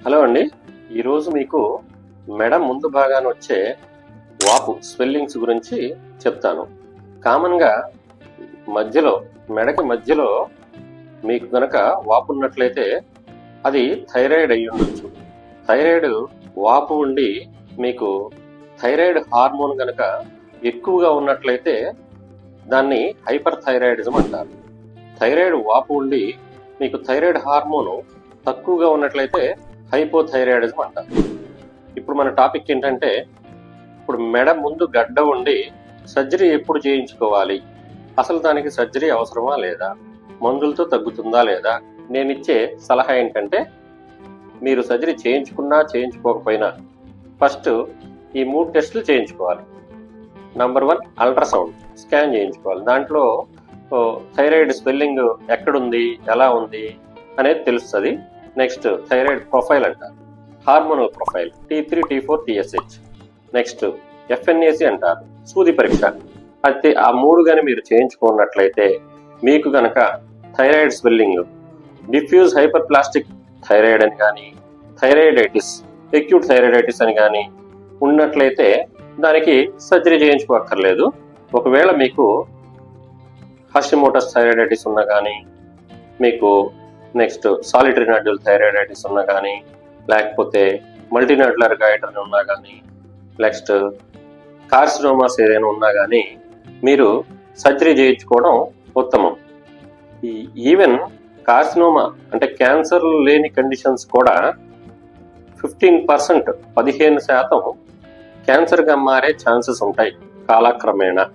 Hello అండి. ఈరోజు మీకు మెడ ముందు భాగాన వచ్చే వాపు స్వెల్లింగ్స్ గురించి చెప్తాను. కామన్గా మెడకి మధ్యలో మీకు గనక వాపు ఉన్నట్లయితే అది థైరాయిడ్ అయి ఉండొచ్చు. థైరాయిడ్ వాపు ఉండి మీకు థైరాయిడ్ హార్మోన్ గనక ఎక్కువగా ఉన్నట్లయితే దాన్ని హైపర్ థైరాయిడిజం అంటారు. థైరాయిడ్ వాపు ఉండి మీకు థైరాయిడ్ హార్మోన్ తక్కువగా ఉన్నట్లయితే హైపోథైరాయిడిజం అంటారు. ఇప్పుడు మన టాపిక్ ఏంటంటే, ఇప్పుడు మెడ ముందు గడ్డ ఉండి సర్జరీ ఎప్పుడు చేయించుకోవాలి, అసలు దానికి సర్జరీ అవసరమా లేదా, మందులతో తగ్గుతుందా లేదా. నేను ఇచ్చే సలహా ఏంటంటే, మీరు సర్జరీ చేయించుకున్నా చేయించుకోకపోయినా ఫస్ట్ ఈ 3 టెస్టులు చేయించుకోవాలి. నంబర్ 1 అల్ట్రాసౌండ్ స్కాన్ చేయించుకోవాలి. దాంట్లో థైరాయిడ్ స్వెల్లింగ్ ఎక్కడుంది, ఎలా ఉంది అనేది తెలుస్తుంది. నెక్స్ట్ థైరాయిడ్ ప్రొఫైల్ అంటారు, hormonal profile T3, T4, TSH. Next FNAC అంటారు, సూది పరీక్ష. అయితే ఆ 3 కానీ మీరు చేయించుకున్నట్లయితే మీకు గనక thyroid swelling, diffuse hyperplastic thyroid అని కానీ, థైరాయిడైటిస్, ఎక్యూట్ థైరాయిడైటిస్ అని కానీ ఉన్నట్లయితే దానికి సర్జరీ చేయించుకోక్కర్లేదు. ఒకవేళ మీకు హషిమోటోస్ థైరాయిడైటిస్ ఉన్నా కానీ, మీకు నెక్స్ట్ సాలిటరీ నాడ్యూల్ థైరాయిడైటిస్ ఉన్నా కానీ, లేకపోతే మల్టీనాడ్యులర్ గైటర్ ఉన్నా కానీ, నెక్స్ట్ కార్సినోమాస్ ఏదైనా ఉన్నా కానీ మీరు సర్జరీ చేయించుకోవడం ఉత్తమం. ఈవెన్ కార్సినోమా అంటే క్యాన్సర్ లేని కండిషన్స్ కూడా 15% క్యాన్సర్గా మారే ఛాన్సెస్ ఉంటాయి కాలక్రమేణా.